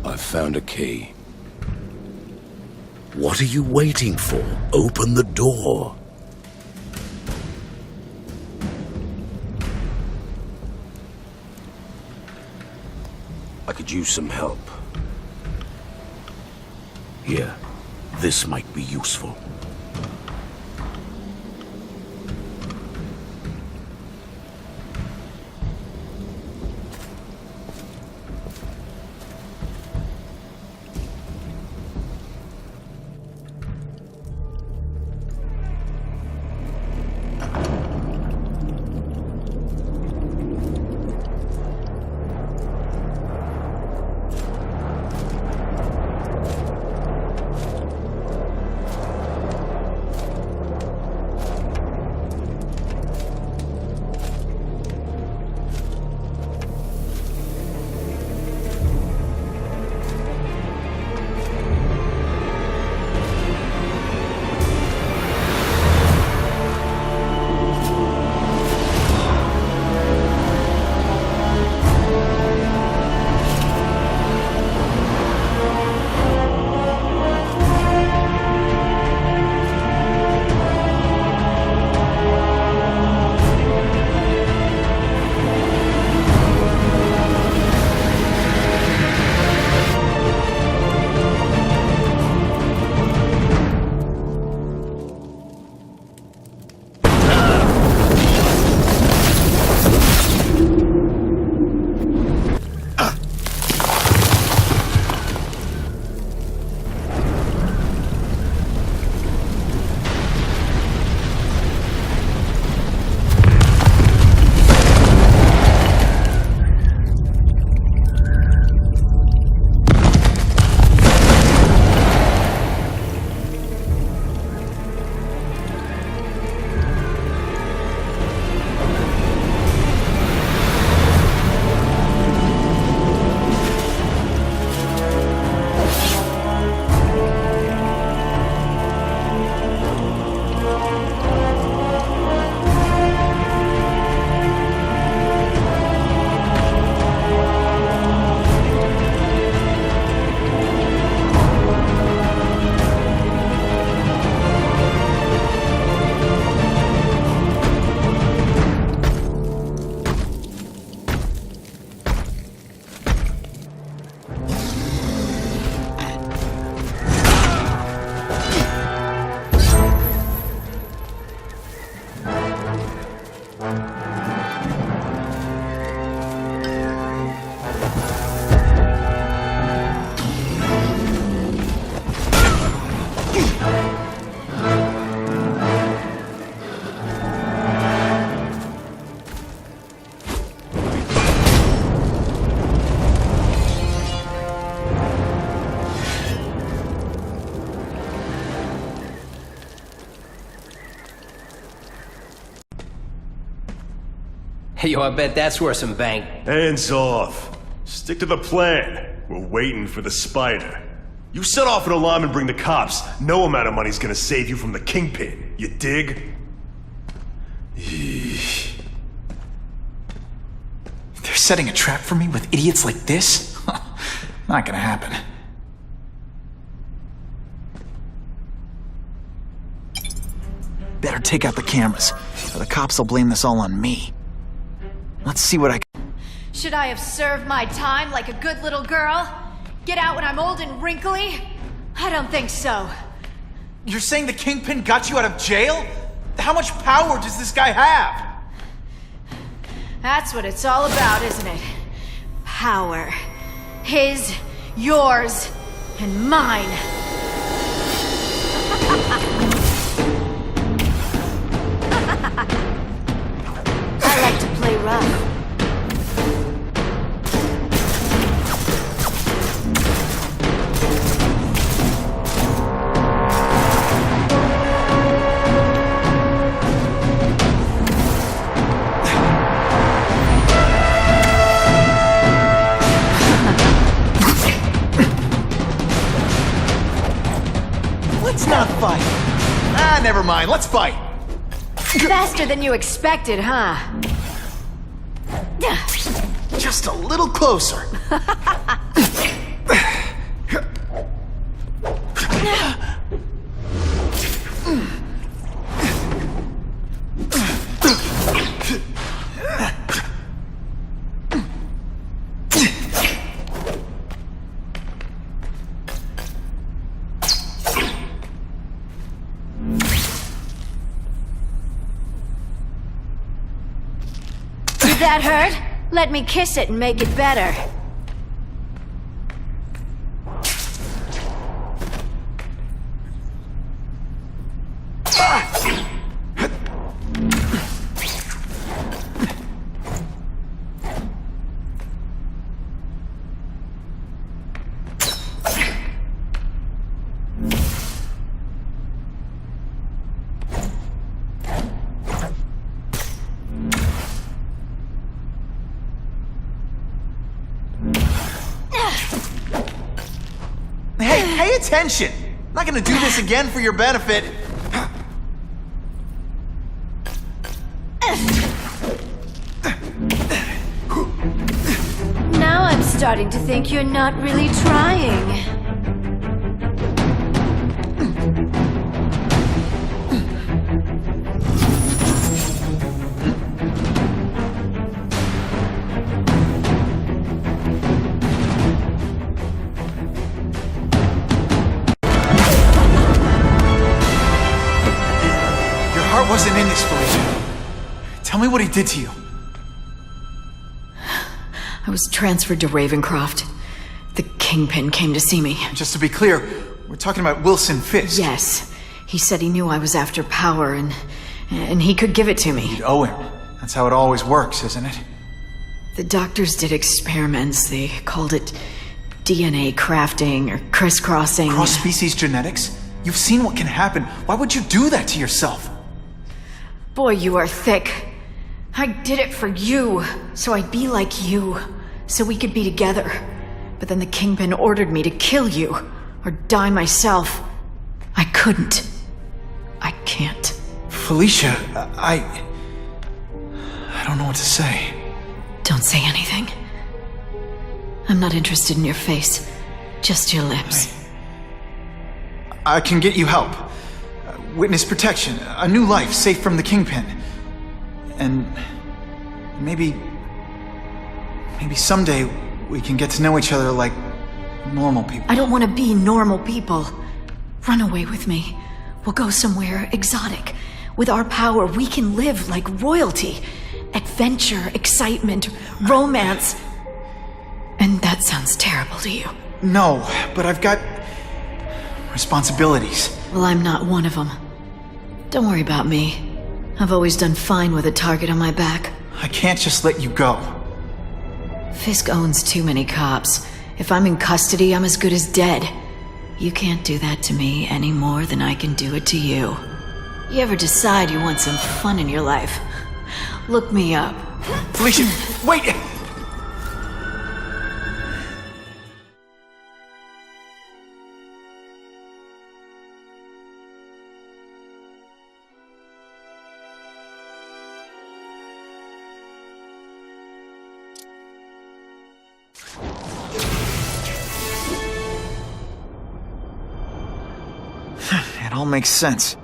I've found a key. What are you waiting for? Open the door. I could use some help. Here, this might be useful. Hey, yo, I bet that's worth some bang. Hands off. Stick to the plan. We're waiting for the spider. You set off an alarm and bring the cops. No amount of money's gonna save you from the kingpin. You dig? They're setting a trap for me with idiots like this? Not gonna happen. Better take out the cameras, or the cops will blame this all on me. Let's see what I can... Should I have served my time like a good little girl? Get out when I'm old and wrinkly? I don't think so. You're saying the Kingpin got you out of jail? How much power does this guy have? That's what it's all about, isn't it? Power. His, yours, and mine. I like to play rough. never mind. Let's fight. Faster than you expected, huh? Just a little closer. Did that hurt? Let me kiss it and make it better. Hey, pay attention! I'm not gonna do this again for your benefit. Now I'm starting to think you're not really trying. Wasn't in this, Felicia. Tell me what he did to you. I was transferred to Ravencroft. The Kingpin came to see me. Just to be clear, we're talking about Wilson Fisk. Yes. He said he knew I was after power and he could give it to me. You'd owe him. That's how it always works, isn't it? The doctors did experiments. They called it DNA crafting or crisscrossing. Cross-species genetics? You've seen what can happen. Why would you do that to yourself? Boy, you are thick. I did it for you, so I'd be like you, so we could be together. But then the Kingpin ordered me to kill you, or die myself. I couldn't. I can't. Felicia, I don't know what to say. Don't say anything. I'm not interested in your face, just your lips. I can get you help. Witness protection, a new life safe from the Kingpin. And maybe someday we can get to know each other like normal people. I don't want to be normal people. Run away with me. We'll go somewhere exotic. With our power, we can live like royalty. Adventure, excitement, romance. And that sounds terrible to you. No, but I've got responsibilities. Well, I'm not one of them. Don't worry about me. I've always done fine with a target on my back. I can't just let you go. Fisk owns too many cops. If I'm in custody, I'm as good as dead. You can't do that to me any more than I can do it to you. You ever decide you want some fun in your life? Look me up. Felicia, wait! It all makes sense.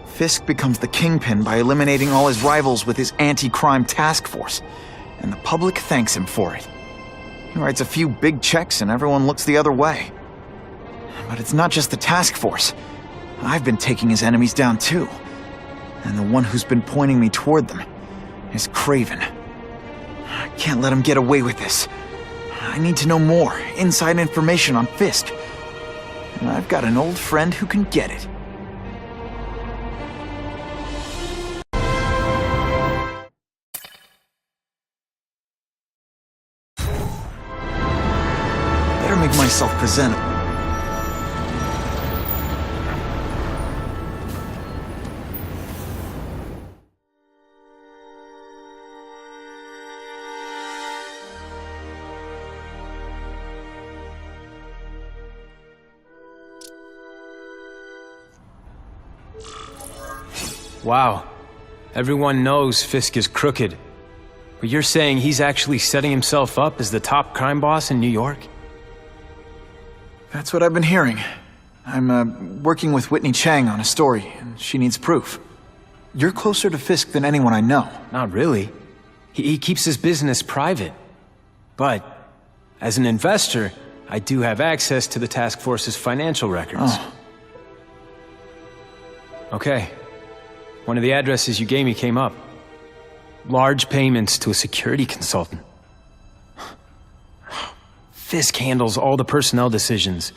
Fisk becomes the Kingpin by eliminating all his rivals with his anti-crime task force, and the public thanks him for it. He writes a few big checks and everyone looks the other way. But it's not just the task force. I've been taking his enemies down too. And the one who's been pointing me toward them is Craven. I can't let him get away with this. I need to know more, inside information on Fisk. And I've got an old friend who can get it. Better make myself presentable. Wow. Everyone knows Fisk is crooked. But you're saying he's actually setting himself up as the top crime boss in New York? That's what I've been hearing. I'm working with Whitney Chang on a story, and she needs proof. You're closer to Fisk than anyone I know. Not really. He keeps his business private. But, as an investor, I do have access to the task force's financial records. Oh. Okay. One of the addresses you gave me came up. Large payments to a security consultant. Fisk handles all the personnel decisions.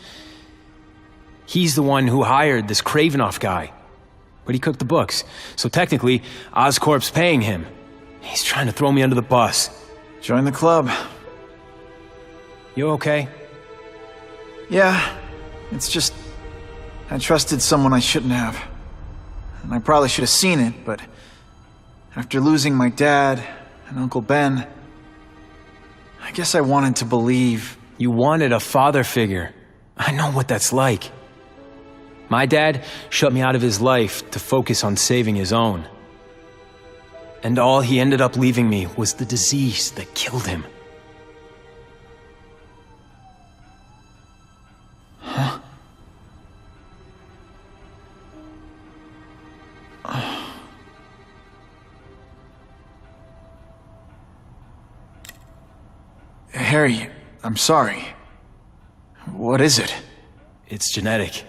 He's the one who hired this Kravinoff guy. But he cooked the books, so technically, Oscorp's paying him. He's trying to throw me under the bus. Join the club. You okay? Yeah, it's just... I trusted someone I shouldn't have. And I probably should have seen it, but... after losing my dad and Uncle Ben... I guess I wanted to believe... You wanted a father figure. I know what that's like. My dad shut me out of his life to focus on saving his own. And all he ended up leaving me was the disease that killed him. Huh? Harry, I'm sorry. What is it? It's genetic.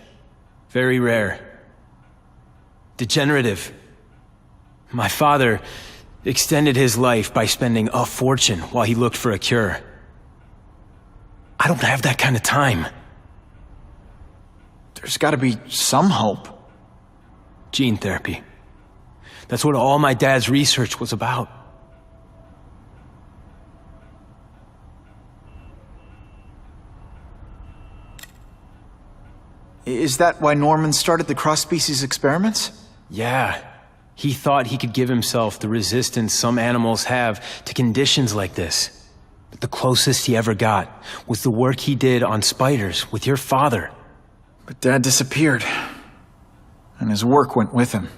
Very rare. Degenerative. My father extended his life by spending a fortune while he looked for a cure. I don't have that kind of time. There's gotta be some hope. Gene therapy. That's what all my dad's research was about. Is that why Norman started the cross-species experiments? Yeah. He thought he could give himself the resistance some animals have to conditions like this. But the closest he ever got was the work he did on spiders with your father. But Dad disappeared. And his work went with him.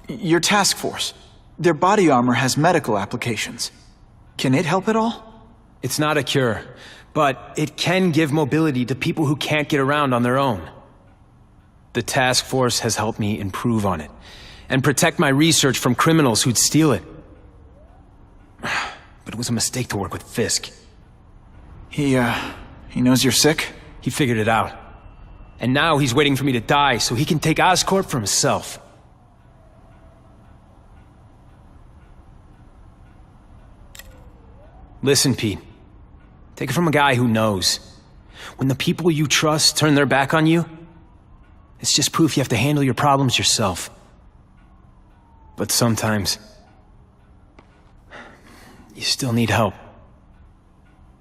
Your task force. Their body armor has medical applications. Can it help at all? It's not a cure, but it can give mobility to people who can't get around on their own. The task force has helped me improve on it, and protect my research from criminals who'd steal it. But it was a mistake to work with Fisk. He knows you're sick? He figured it out. And now he's waiting for me to die so he can take Oscorp for himself. Listen, Pete. Take it from a guy who knows. When the people you trust turn their back on you, it's just proof you have to handle your problems yourself. But sometimes, you still need help.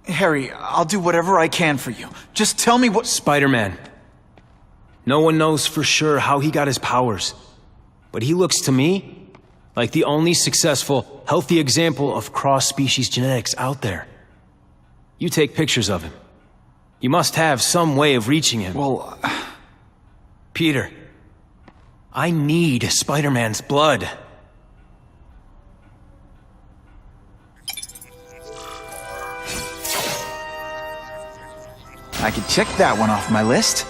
Harry, I'll do whatever I can for you. Just tell me what— Spiderman. No one knows for sure how he got his powers. But he looks to me like the only successful, healthy example of cross-species genetics out there. You take pictures of him. You must have some way of reaching him. Well, Peter, I need Spider-Man's blood. I could check that one off my list.